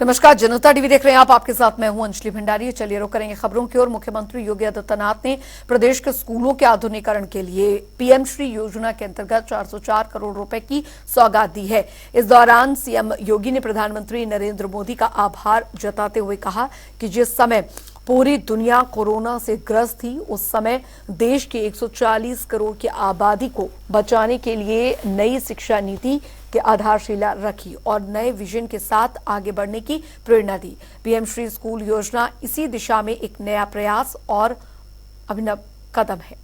नमस्कार, जनता टीवी देख रहे हैं आप। आपके साथ मैं हूं अंजलि भंडारी। चलिए रुक करेंगे खबरों की ओर। मुख्यमंत्री योगी आदित्यनाथ ने प्रदेश के स्कूलों के आधुनिकीकरण के लिए पीएम श्री योजना के अंतर्गत 404 करोड़ रुपए की सौगात दी है। इस दौरान सीएम योगी ने प्रधानमंत्री नरेंद्र मोदी का आभार जताते हुए कहा कि जिस समय पूरी दुनिया कोरोना से ग्रस्त थी, उस समय देश की 140 करोड़ की आबादी को बचाने के लिए नई शिक्षा नीति की आधारशिला रखी और नए विजन के साथ आगे बढ़ने की प्रेरणा दी। पीएम श्री स्कूल योजना इसी दिशा में एक नया प्रयास और अभिनव कदम है।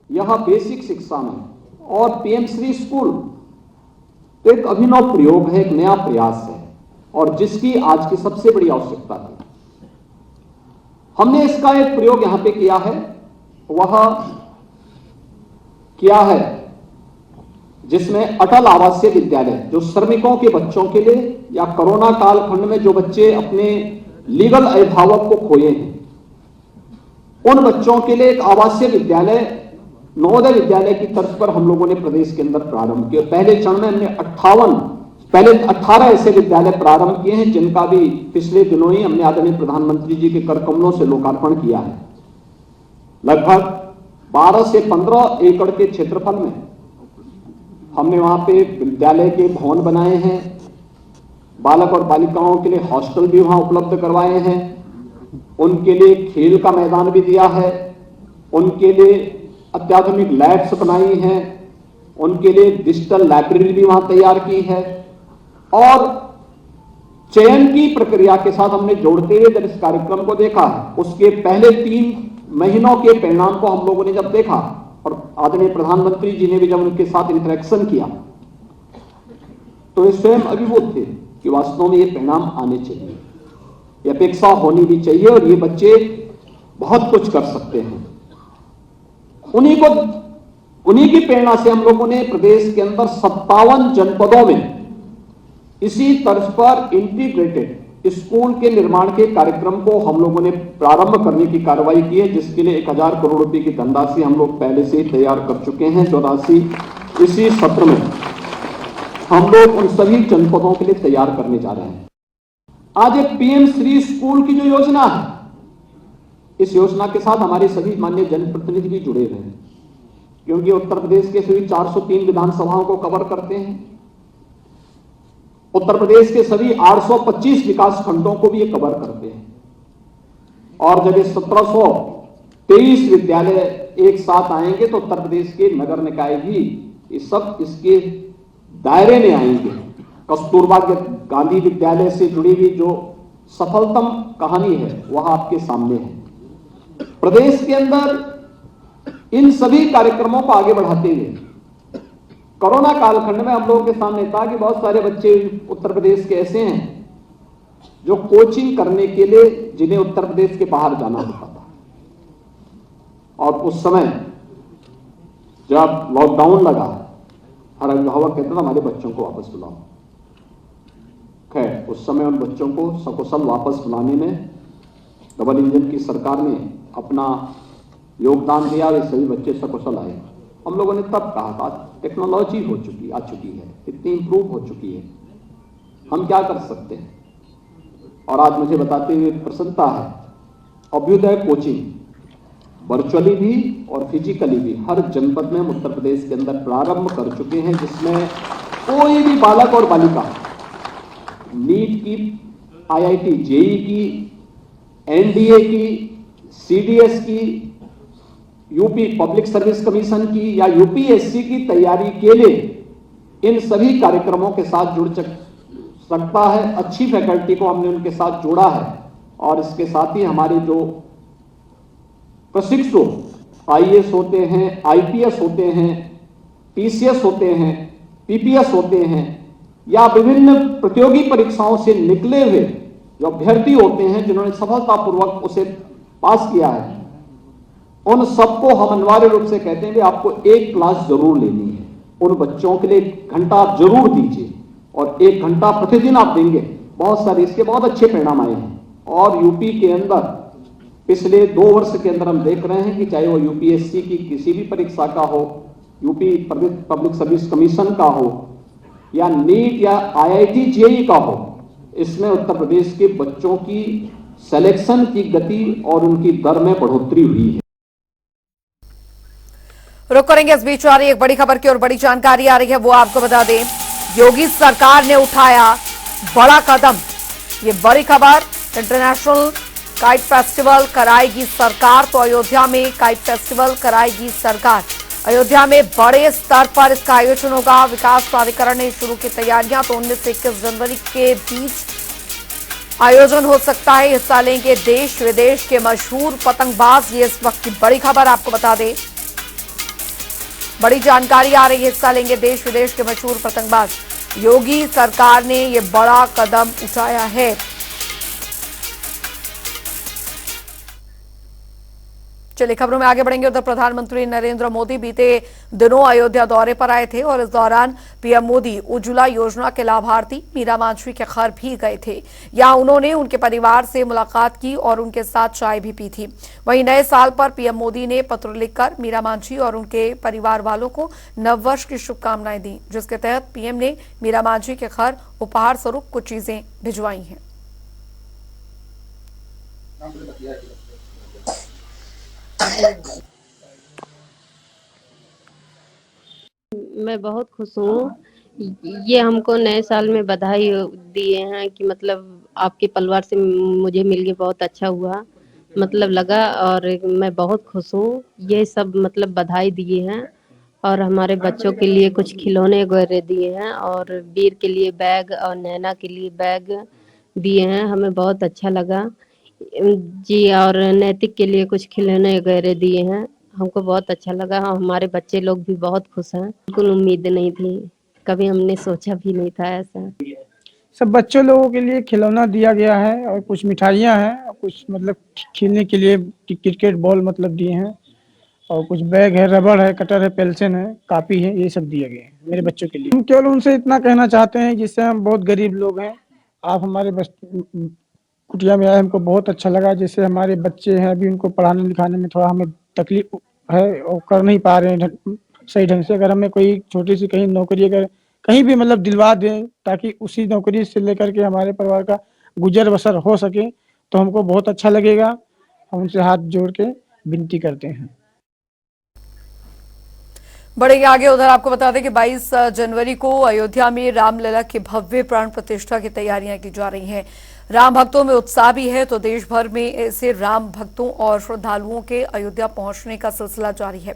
यह बेसिक शिक्षा में और पीएम श्री स्कूल एक अभिनव प्रयोग है, एक नया प्रयास है और जिसकी आज की सबसे बड़ी आवश्यकता थी। हमने इसका एक प्रयोग यहां पे किया है, वह किया है जिसमें अटल आवासीय विद्यालय, जो श्रमिकों के बच्चों के लिए या कोरोना कालखंड में जो बच्चे अपने लीगल अभिभावक को खोए हैं, उन बच्चों के लिए एक आवासीय विद्यालय, नवोदय विद्यालय की तर्ज पर हम लोगों ने प्रदेश के अंदर प्रारंभ किया। पहले चरण में हमने 18 ऐसे विद्यालय प्रारंभ किए हैं, जिनका भी पिछले दिनों ही हमने आदरणीय प्रधानमंत्री जी के कर कमलों से लोकार्पण किया है। लगभग 12 से 15 एकड़ के क्षेत्रफल में हमने वहां पे विद्यालय के भवन बनाए हैं। बालक और बालिकाओं के लिए हॉस्टल भी वहां उपलब्ध करवाए हैं। उनके लिए खेल का मैदान भी दिया है। उनके लिए अत्याधुनिक लैब्स बनाई हैं। उनके लिए डिजिटल लाइब्रेरी भी वहां तैयार की है और चयन की प्रक्रिया के साथ हमने जोड़ते हुए जब इस कार्यक्रम को देखा है, उसके पहले 3 महीनों के परिणाम को हम लोगों ने जब देखा और आदरणीय प्रधानमंत्री जी ने भी जब उनके साथ इंटरेक्शन किया, तो ये स्वयं अभिभूत थे कि वास्तव में ये परिणाम आने चाहिए, ये अपेक्षा होनी भी चाहिए और ये बच्चे बहुत कुछ कर सकते हैं। उन्हीं की प्रेरणा से हम लोगों ने प्रदेश के अंदर 57 जनपदों में इसी तर्ज पर इंटीग्रेटेड स्कूल के निर्माण के कार्यक्रम को हम लोगों ने प्रारंभ करने की कार्रवाई की है, जिसके लिए 1000 करोड़ रुपए की धनराशि हम लोग पहले से ही तैयार कर चुके हैं। जो राशि इसी सत्र में हम लोग उन सभी जनपदों के लिए तैयार करने जा रहे हैं। आज एक पीएम श्री स्कूल की जो योजना है, इस योजना के साथ हमारे सभी माननीय जनप्रतिनिधि भी जुड़े हुए हैं, क्योंकि उत्तर प्रदेश के सभी 403 विधानसभाओं को कवर करते हैं। उत्तर प्रदेश के सभी 825 विकास खंडों को भी ये कवर करते हैं और जब ये 1723 विद्यालय एक साथ आएंगे तो उत्तर प्रदेश के नगर निकाय भी ये सब इसके दायरे में आएंगे। कस्तूरबा गांधी विद्यालय से जुड़ी हुई जो सफलतम कहानी है वह आपके सामने है। प्रदेश के अंदर इन सभी कार्यक्रमों को आगे बढ़ाते हुए कोरोना कालखंड में हम लोगों के सामने था कि बहुत सारे बच्चे उत्तर प्रदेश के ऐसे हैं जो कोचिंग करने के लिए जिन्हें उत्तर प्रदेश के बाहर जाना होता था और उस समय जब लॉकडाउन लगा, हर अभिभावक कहता था हमारे बच्चों को वापस बुलाओ। खैर, उस समय उन बच्चों को सकुशल वापस बुलाने में डबल इंजन की सरकार ने अपना योगदान दिया। वे सभी बच्चे सकुशल आए। हम लोगों ने तब कहा था टेक्नोलॉजी आ चुकी है, इतनी इंप्रूव हो चुकी है, हम क्या कर सकते हैं। और आज मुझे बताते हुए प्रसन्नता है, अभ्युदय कोचिंग वर्चुअली भी और फिजिकली भी हर जनपद में हम उत्तर प्रदेश के अंदर प्रारंभ कर चुके हैं, जिसमें कोई भी बालक और बालिका नीट की, IIT जेईई की, NDA की, CDS की, यूपी पब्लिक सर्विस कमीशन की या UPSC की तैयारी के लिए इन सभी कार्यक्रमों के साथ जुड़ सकता है। अच्छी फैकल्टी को हमने उनके साथ जोड़ा है और इसके साथ ही हमारे जो प्रशिक्षु IAS होते हैं, IPS होते हैं, PCS होते हैं, PPS होते हैं या विभिन्न प्रतियोगी परीक्षाओं से निकले हुए जो अभ्यर्थी होते हैं जिन्होंने सफलतापूर्वक उसे पास किया है, उन सबको हम अनिवार्य रूप से कहते हैं कि आपको एक क्लास जरूर लेनी है। उन बच्चों के लिए 1 घंटा जरूर दीजिए और 1 घंटा प्रतिदिन आप देंगे। बहुत सारे इसके बहुत अच्छे परिणाम आए हैं और यूपी के अंदर पिछले 2 वर्ष के अंदर हम देख रहे हैं कि चाहे वो UPSC की किसी भी परीक्षा का हो यूपी प्रदेश पब्लिक सर्विस कमीशन का हो या नीट या आईआईटी जेईई का हो, इसमें उत्तर प्रदेश के बच्चों की सिलेक्शन की गति और उनकी दर में बढ़ोतरी हुई है। रुक करेंगे, इस बीच आ रही एक बड़ी खबर की और बड़ी जानकारी आ रही है, वो आपको बता दें। योगी सरकार ने उठाया बड़ा कदम। ये बड़ी खबर, इंटरनेशनल काइट फेस्टिवल कराएगी सरकार। तो अयोध्या में काइट फेस्टिवल कराएगी सरकार। अयोध्या में बड़े स्तर पर इसका आयोजन होगा। विकास प्राधिकरण ने शुरू की तैयारियां। तो 19 से 21 जनवरी के बीच आयोजन हो सकता है। हिस्सा लेंगे देश विदेश के मशहूर पतंगबाज। ये इस वक्त की बड़ी खबर, आपको बता दें, बड़ी जानकारी आ रही है। हिस्सा लेंगे देश विदेश के मशहूर पतंगबाज। योगी सरकार ने ये बड़ा कदम उठाया है। चलिए खबरों में आगे बढ़ेंगे। उधर प्रधानमंत्री नरेंद्र मोदी बीते दिनों अयोध्या दौरे पर आए थे और इस दौरान पीएम मोदी उज्ज्वला योजना के लाभार्थी मीरा मांझी के घर भी गए थे। यहां उन्होंने उनके परिवार से मुलाकात की और उनके साथ चाय भी पी थी। वहीं नए साल पर पीएम मोदी ने पत्र लिखकर मीरा मांझी और उनके परिवार वालों को नववर्ष की शुभकामनाएं दी, जिसके तहत पीएम ने मीरा मांझी के घर उपहार स्वरूप कुछ चीजें भिजवाई हैं। मैं बहुत खुश हूँ। ये हमको नए साल में बधाई दिए हैं कि मतलब आपके परिवार से मुझे मिल के बहुत अच्छा हुआ, मतलब लगा, और मैं बहुत खुश हूँ। ये सब मतलब बधाई दिए हैं और हमारे बच्चों के लिए कुछ खिलौने वगैरह दिए हैं और वीर के लिए बैग और नैना के लिए बैग दिए हैं। हमें बहुत अच्छा लगा जी। और नैतिक के लिए कुछ खिलौने वगैरह दिए हैं। हमको बहुत अच्छा लगा। हमारे बच्चे लोग भी बहुत खुश हैं। बिल्कुल उम्मीद नहीं थी, कभी हमने सोचा भी नहीं था ऐसा। सब बच्चों लोगों के लिए खिलौना दिया गया है और कुछ मिठाइयाँ हैं और कुछ मतलब खेलने के लिए क्रिकेट बॉल मतलब दिए हैं और कुछ बैग है, रबड़ है, कटर है, पेंसिल है, कापी है, ये सब दिए गए हैं मेरे बच्चों के लिए। हम केवल उनसे इतना कहना चाहते हैं, जिससे हम बहुत गरीब लोग हैं, आप हमारे कुटिया में आए, हमको बहुत अच्छा लगा। जैसे हमारे बच्चे हैं, अभी उनको पढ़ाने लिखाने में थोड़ा हमें तकलीफ है और कर नहीं पा रहे हैं सही ढंग से। अगर हमें कोई छोटी सी कहीं नौकरी अगर कहीं भी मतलब दिलवा दें, ताकि उसी नौकरी से लेकर के हमारे परिवार का गुजर बसर हो सके, तो हमको बहुत अच्छा लगेगा। हम उनसे हाथ जोड़ के विनती करते हैं। बढ़ेंगे आगे। उधर आपको बता दें कि 22 जनवरी को अयोध्या में रामलला की भव्य प्राण प्रतिष्ठा की तैयारियां की जा रही हैं। राम भक्तों में उत्साह भी है, तो देश भर में ऐसे राम भक्तों और श्रद्धालुओं के अयोध्या पहुंचने का सिलसिला जारी है।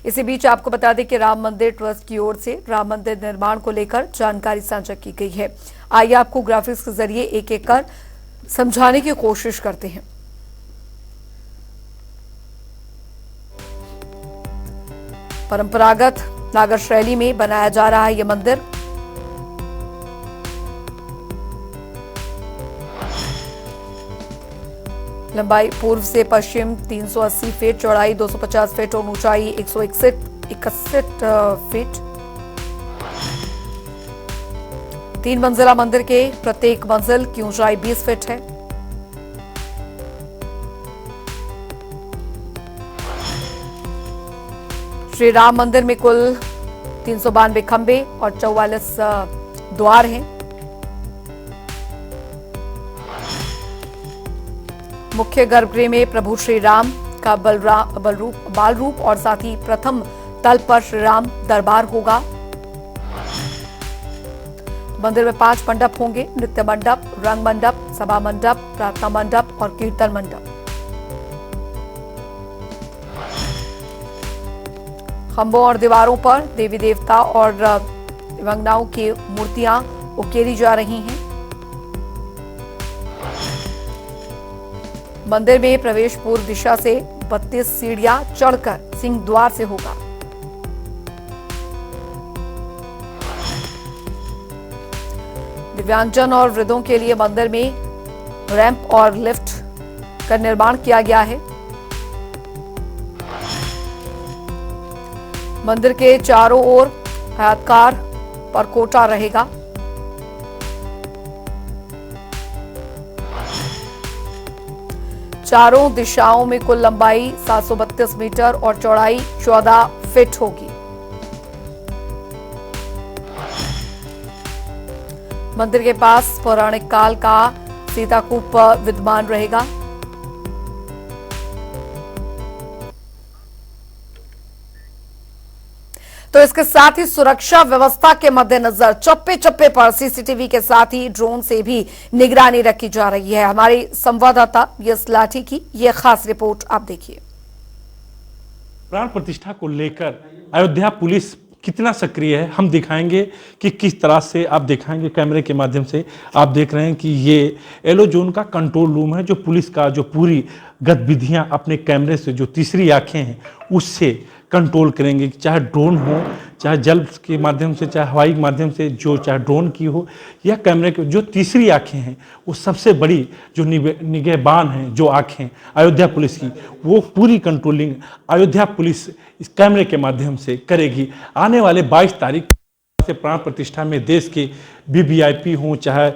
इसी बीच आपको बता दें कि राम मंदिर ट्रस्ट की ओर से राम मंदिर निर्माण को लेकर जानकारी साझा की गई है। आइए आपको ग्राफिक्स के जरिए एक एक कर समझाने की कोशिश करते हैं। परंपरागत नागर शैली में बनाया जा रहा है यह मंदिर। लंबाई पूर्व से पश्चिम 380 फीट, चौड़ाई 250 फीट और ऊंचाई 161 फीट। 3 मंजिला मंदिर के प्रत्येक मंजिल की ऊंचाई 20 फीट है। श्री राम मंदिर में कुल 392 खंबे और 44 द्वार हैं। मुख्य गर्भगृह में प्रभु श्री राम का बाल रूप और साथ ही प्रथम तल पर श्री राम दरबार होगा। मंदिर में 5 मंडप होंगे: नृत्य मंडप, रंग मंडप, सभा मंडप, प्रार्थना मंडप और कीर्तन मंडप। खंभों और दीवारों पर देवी देवता और दिव्यांगनाओं की मूर्तियां उकेरी जा रही हैं। मंदिर में प्रवेश पूर्व दिशा से 32 सीढ़ियां चढ़कर सिंह द्वार से होगा। दिव्यांगजन और वृद्धों के लिए मंदिर में रैंप और लिफ्ट का निर्माण किया गया है। मंदिर के चारों ओर आयताकार परकोटा रहेगा। चारों दिशाओं में कुल लंबाई 732 मीटर और चौड़ाई 14 फीट होगी। मंदिर के पास पौराणिक काल का सीताकूप विद्यमान रहेगा। तो इसके साथ ही सुरक्षा व्यवस्था के मद्देनजर चप्पे चप्पे पर सीसीटीवी के साथ ही ड्रोन से भी निगरानी रखी जा रही है। हमारी संवाददाता यस लाठी की यह खास रिपोर्ट आप देखिए। प्राण प्रतिष्ठा को लेकर अयोध्या पुलिस कितना सक्रिय है हम दिखाएंगे कि किस तरह से आप दिखाएंगे कैमरे के माध्यम से। आप देख रहे हैं कि ये येलो जोन का कंट्रोल रूम है, जो पुलिस का जो पूरी गतिविधियां अपने कैमरे से, जो तीसरी आंखें हैं उससे कंट्रोल करेंगे। चाहे ड्रोन हो, चाहे जल के माध्यम से, चाहे हवाई के माध्यम से, जो चाहे ड्रोन की हो या कैमरे की, जो तीसरी आंखें हैं वो सबसे बड़ी जो निगहबान हैं जो आंखें अयोध्या पुलिस की, वो पूरी कंट्रोलिंग अयोध्या पुलिस इस कैमरे के माध्यम से करेगी। आने वाले 22 तारीख से प्राण प्रतिष्ठा में देश के वीवीआईपी हों, चाहे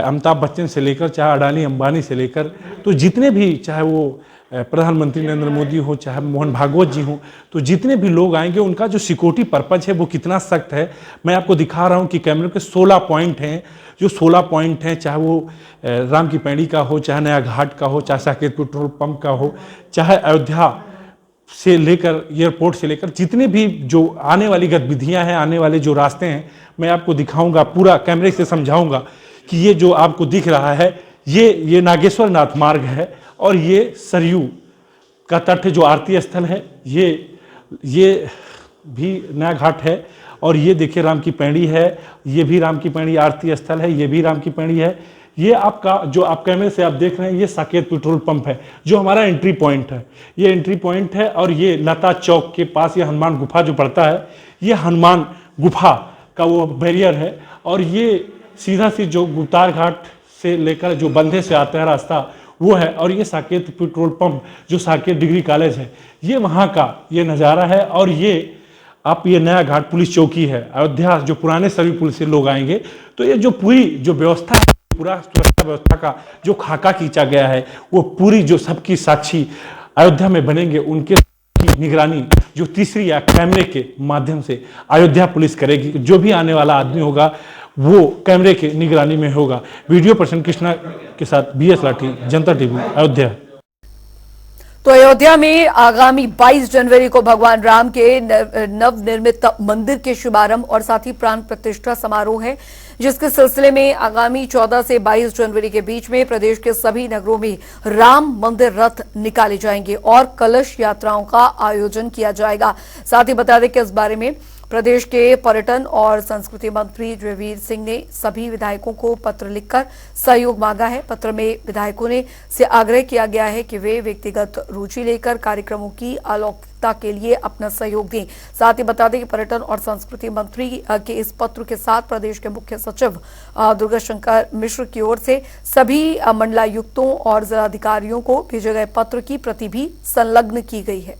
अमिताभ बच्चन से लेकर, चाहे अडानी अंबानी से लेकर, तो जितने भी, चाहे वो प्रधानमंत्री नरेंद्र मोदी हो, चाहे मोहन भागवत जी हो, तो जितने भी लोग आएंगे उनका जो सिक्योरिटी पर्पज है वो कितना सख्त है मैं आपको दिखा रहा हूं कि कैमरे के 16 पॉइंट हैं। जो 16 पॉइंट हैं, चाहे वो राम की पैड़ी का हो, चाहे नया घाट का हो, चाहे साकेत पेट्रोल पंप का हो, चाहे अयोध्या से लेकर एयरपोर्ट से लेकर जितने भी जो आने वाली गतिविधियां हैं, आने वाले जो रास्ते हैं, मैं आपको दिखाऊंगा, पूरा कैमरे से समझाऊंगा कि ये जो आपको दिख रहा है ये नागेश्वर नाथ मार्ग है और ये सरयू का तट जो आरती स्थल है, ये भी नया घाट है। और ये देखिए राम की पैड़ी है, ये भी राम की पैड़ी आरती स्थल है, ये भी राम की पैड़ी है। ये आपका जो आप कैमरे से आप देख रहे हैं ये साकेत पेट्रोल पंप है जो हमारा एंट्री पॉइंट है। ये एंट्री पॉइंट है और ये लता चौक के पास ये हनुमान गुफा जो पड़ता है, ये हनुमान गुफा का वो बैरियर है। और ये सीधा सी जो गुप्तार घाट से लेकर जो बंधे से आता है रास्ता वो है। और ये साकेत पेट्रोल पंप जो साकेत डिग्री कॉलेज है, ये वहाँ का ये नज़ारा है। और ये आप ये नया घाट पुलिस चौकी है अयोध्या, जो पुराने सभी पुलिस से लोग आएंगे तो ये जो पूरी जो व्यवस्था है, पूरा सुरक्षा व्यवस्था का जो खाका खींचा गया है, वो पूरी जो सबकी साक्षी अयोध्या में बनेंगे उनके निगरानी जो तीसरी या कैमरे के माध्यम से अयोध्या पुलिस करेगी। जो भी आने वाला आदमी होगा वो कैमरे के निगरानी में होगा। वीडियो पर्सन कृष्णा के साथ बीएस लाठी, जनता टीवी, अयोध्या। तो अयोध्या में आगामी 22 जनवरी को भगवान राम के नवनिर्मित मंदिर के शुभारंभ और साथ ही प्राण प्रतिष्ठा समारोह है, जिसके सिलसिले में आगामी 14 से 22 जनवरी के बीच में प्रदेश के सभी नगरों में राम मंदिर रथ निकाले जाएंगे और कलश यात्राओं का आयोजन किया जाएगा। साथ ही बता दें कि इस बारे में प्रदेश के पर्यटन और संस्कृति मंत्री जयवीर सिंह ने सभी विधायकों को पत्र लिखकर सहयोग मांगा है। पत्र में विधायकों ने से आग्रह किया गया है कि वे व्यक्तिगत रुचि लेकर कार्यक्रमों की अलौकिकता के लिए अपना सहयोग दें। साथ ही बता दें कि पर्यटन और संस्कृति मंत्री के इस पत्र के साथ प्रदेश के मुख्य सचिव दुर्गा शंकर मिश्र की ओर से सभी मंडलायुक्तों और जिलाधिकारियों को भेजे गए पत्र की प्रति भी संलग्न की गई है।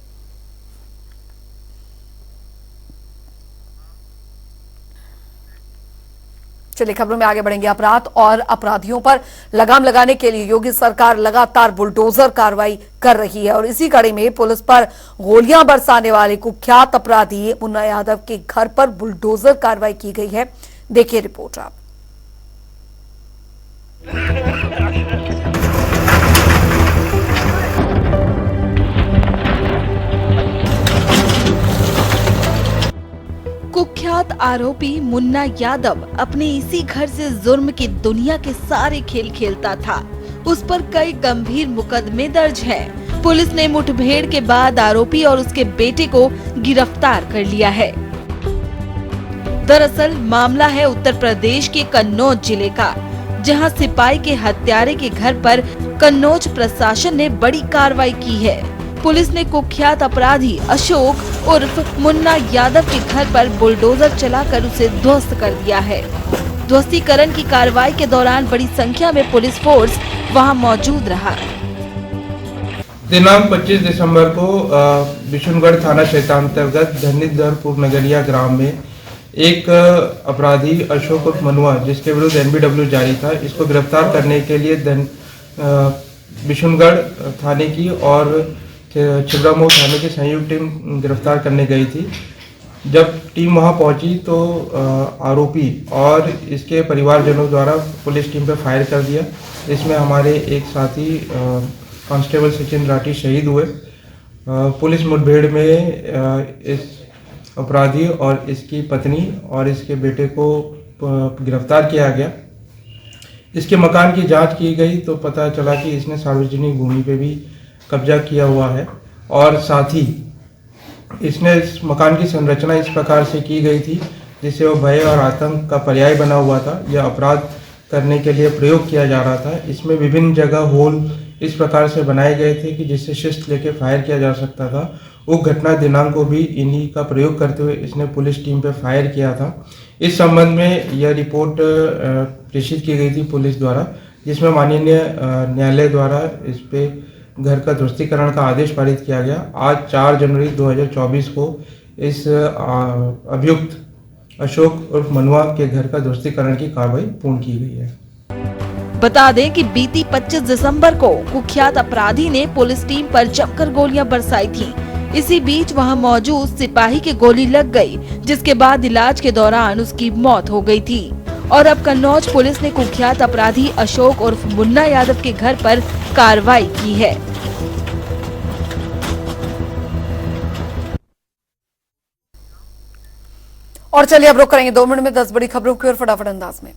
चलिए खबरों में आगे बढ़ेंगे। अपराध और अपराधियों पर लगाम लगाने के लिए योगी सरकार लगातार बुलडोजर कार्रवाई कर रही है और इसी कड़ी में पुलिस पर गोलियां बरसाने वाले कुख्यात अपराधी मुन्ना यादव के घर पर बुलडोजर कार्रवाई की गई है। देखिए रिपोर्ट आप। कुख्यात आरोपी मुन्ना यादव अपने इसी घर से जुर्म की दुनिया के सारे खेल खेलता था। उस पर कई गंभीर मुकदमे दर्ज हैं। पुलिस ने मुठभेड़ के बाद आरोपी और उसके बेटे को गिरफ्तार कर लिया है। दरअसल मामला है उत्तर प्रदेश के कन्नौज जिले का, जहां सिपाही के हत्यारे के घर पर कन्नौज प्रशासन ने बड़ी कार्रवाई की है। पुलिस ने कुख्यात अपराधी अशोक उर्फ मुन्ना यादव के घर पर बुलडोजर चलाकर उसे ध्वस्त कर दिया है। ध्वस्तीकरण की कार्रवाई के दौरान बड़ी संख्या में पुलिस फोर्स वहां मौजूद रहा। दिनांक 25 दिसंबर को बिशुनगढ़ थाना क्षेत्र अंतर्गत धनिधरपुर नगरिया ग्राम में एक अपराधी अशोक उर्फ मनुआ, जिसके विरुद्ध NBW जारी था, इसको गिरफ्तार करने के लिए बिशुनगढ़ थाने की और छिबरामऊ थाने की संयुक्त टीम गिरफ्तार करने गई थी। जब टीम वहां पहुंची तो आरोपी और इसके परिवारजनों द्वारा पुलिस टीम पे फायर कर दिया। इसमें हमारे एक साथी कांस्टेबल सचिन राठी शहीद हुए। पुलिस मुठभेड़ में इस अपराधी और इसकी पत्नी और इसके बेटे को गिरफ्तार किया गया। इसके मकान की जांच की गई तो पता चला कि इसने सार्वजनिक भूमि पे भी कब्जा किया हुआ है और साथ ही इसने इस मकान की संरचना इस प्रकार से की गई थी जिससे वो भय और आतंक का पर्याय बना हुआ था। यह अपराध करने के लिए प्रयोग किया जा रहा था। इसमें विभिन्न जगह होल इस प्रकार से बनाए गए थे कि जिससे शिस्त लेके फायर किया जा सकता था। उस घटना दिनांक को भी इन्हीं का प्रयोग करते हुए इसने पुलिस टीम पे फायर किया था। इस संबंध में यह रिपोर्ट प्रेषित की गई थी पुलिस द्वारा, जिसमें माननीय न्यायालय द्वारा इस पे घर का ध्वस्तीकरण का आदेश पारित किया गया। आज 4 जनवरी 2024 को इस अभियुक्त अशोक उर्फ मनुआ के घर का ध्वस्तीकरण की कार्रवाई पूर्ण की गई है। बता दें कि बीती 25 दिसंबर को कुख्यात अपराधी ने पुलिस टीम पर जमकर गोलियां बरसाई थी। इसी बीच वहां मौजूद सिपाही की गोली लग गई, जिसके बाद इलाज के दौरान उसकी मौत हो गई थी। और अब कन्नौज पुलिस ने कुख्यात अपराधी अशोक उर्फ मुन्ना यादव के घर पर कार्रवाई की है। और चलिए अब रुक करेंगे 2 मिनट में 10 बड़ी खबरों की ओर फटाफट अंदाज में।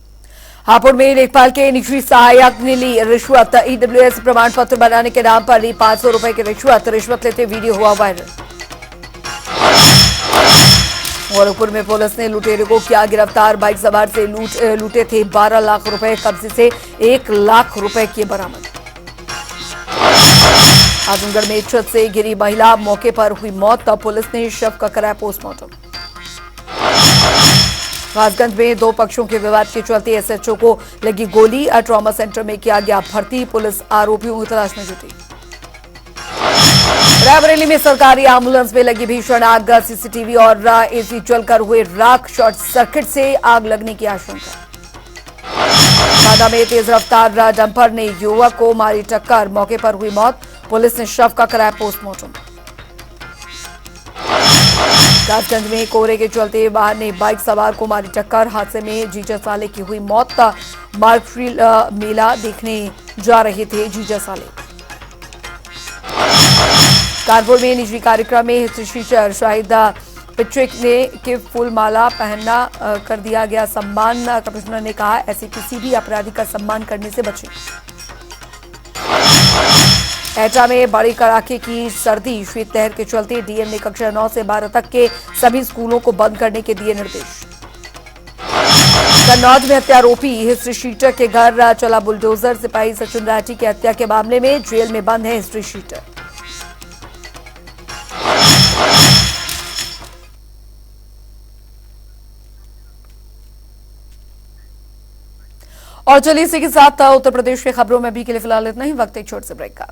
हापुड़ में लेखपाल के निजी सहायक ने ली रिश्वत। ईडब्ल्यूएस प्रमाण पत्र बनाने के नाम पर ली 500 रुपए की रिश्वत लेते वीडियो हुआ वायरल। गोरखपुर में पुलिस ने लुटेरे को किया गिरफ्तार। बाइक सवार से लूटे थे 12 लाख रुपए, कब्जे से 1 लाख रुपए किए बरामद। आजमगढ़ में छत से गिरी महिला, मौके पर हुई मौत, तब पुलिस ने शव का कराया पोस्टमार्टम। कासगंज में 2 पक्षों के विवाद के चलते एसएचओ को लगी गोली। ट्रॉमा सेंटर में किया गया भर्ती, पुलिस आरोपियों की तलाश में जुटी। रायबरेली में सरकारी एम्बुलेंस में लगी भीषण आग, सीसीटीवी और एसी जलकर हुए राख, शॉर्ट सर्किट से आग लगने की आशंका। बांदा में तेज रफ्तार डंपर ने युवक को मारी टक्कर, मौके पर हुई मौत, पुलिस ने शव का कराया पोस्टमार्टम। कासगंज में कोहरे के चलते वाहन ने बाइक सवार को मारी टक्कर, हादसे में जीजा साले की हुई मौत। मार्कफील्ड मेला देखने जा रहे थे जीजा साले। कानपुर में निजी कार्यक्रम में हिस्ट्री टीचर शाहिदा पिट्रिक ने के फूल माला पहनना कर दिया गया सम्मान। कमिश्नर ने कहा ऐसे किसी भी अपराधी का सम्मान करने से बचें। एटा में बड़ी कड़ाके की सर्दी, शीतलहर के चलते डीएम ने कक्षा 9 से 12 तक के सभी स्कूलों को बंद करने के दिए निर्देश। कन्नौज में हत्यारोपी हिस्ट्री शीटर के घर चला बुलडोजर। सिपाही सचिन राठी की हत्या के मामले में जेल में बंद है हिस्ट्री शीटर। और चलिए इसी के साथ उत्तर प्रदेश की खबरों में भी के लिए फिलहाल इतना ही। वक्त एक छोटे से ब्रेक का।